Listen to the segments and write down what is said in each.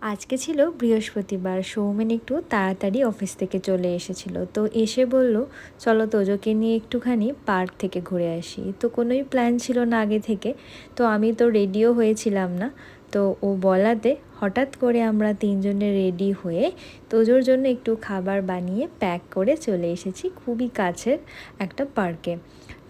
আজকে ছিল বৃহস্পতিবার। সৌমেন একটু তাড়াতাড়ি অফিস থেকে চলে এসেছিল, তো এসে বলল চলো তোজোকে নিয়ে একটুখানি পার্ক থেকে ঘুরে আসি। তো কোনোই প্ল্যান ছিল না আগে থেকে, তো আমি তো রেডিও হয়েছিলাম না। তো ও বলাতে হঠাৎ করে আমরা তিনজনে রেডি হয়ে তোজোর জন্য একটু খাবার বানিয়ে প্যাক করে চলে এসেছি খুবই কাছের একটা পার্কে।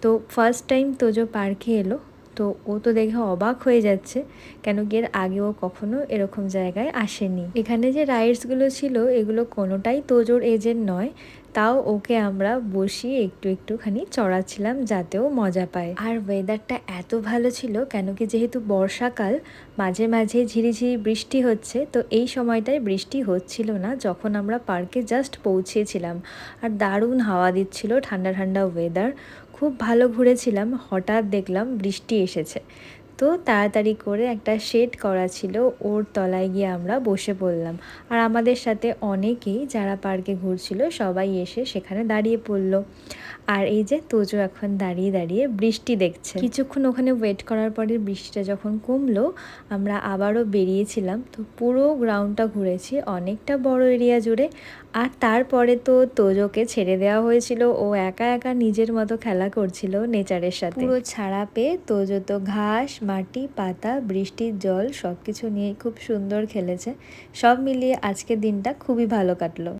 তো ফার্স্ট টাইম তোজো পার্কে এলো, তো ও তো দেখে অবাক হয়ে যাচ্ছে, কেন কি এর আগেও কখনো এরকম জায়গায় আসেনি। এখানে যে রাইডসগুলো ছিল এগুলো কোনোটাই তোজোর এজের নয়, তাও ওকে আমরা বসিয়ে একটুখানি চড়াচ্ছিলাম যাতে ও মজা পায়। আর ওয়েদারটা এত ভালো ছিল, কেন কি যেহেতু বর্ষাকাল, মাঝে মাঝে ঝিরিঝিরি বৃষ্টি হচ্ছে, তো এই সময়টায় বৃষ্টি হচ্ছিল না যখন আমরা পার্কে জাস্ট পৌঁছেছিলাম। আর দারুণ হাওয়া দিচ্ছিল, ঠান্ডা ঠান্ডা ওয়েদার, খুব ভালো ঘুরেছিলাম। হঠাৎ দেখলাম বৃষ্টি এসেছে, তো তাড়াতাড়ি করে একটা শেড করা ছিল, ওর তলায় গিয়ে আমরা বসে পড়লাম। আর আমাদের সাথে অনেকেই যারা পার্কে ঘুরছিল সবাই এসে সেখানে দাঁড়িয়ে পড়লো। আর এই যে তোজো এখন দাঁড়িয়ে দাঁড়িয়ে বৃষ্টি দেখছে। কিছুক্ষণ ওখানে ওয়েট করার পরে বৃষ্টিটা যখন কমলো, আমরা আবারও বেরিয়েছিলাম। তো পুরো গ্রাউন্ডটা ঘুরেছি, অনেকটা বড় এরিয়া জুড়ে। আর তারপরে তো তোজোকে ছেড়ে দেওয়া হয়েছিল, ও একা একা নিজের মতো খেলা করছিল নেচারের সাথে। পুরো ছাড়া পেয়ে তোজো তো ঘাস, মাটি, পাতা, বৃষ্টির জল সব কিছু নিয়ে খুব সুন্দর খেলেছে। সব মিলিয়ে আজকের দিনটা খুবই ভালো কাটলো।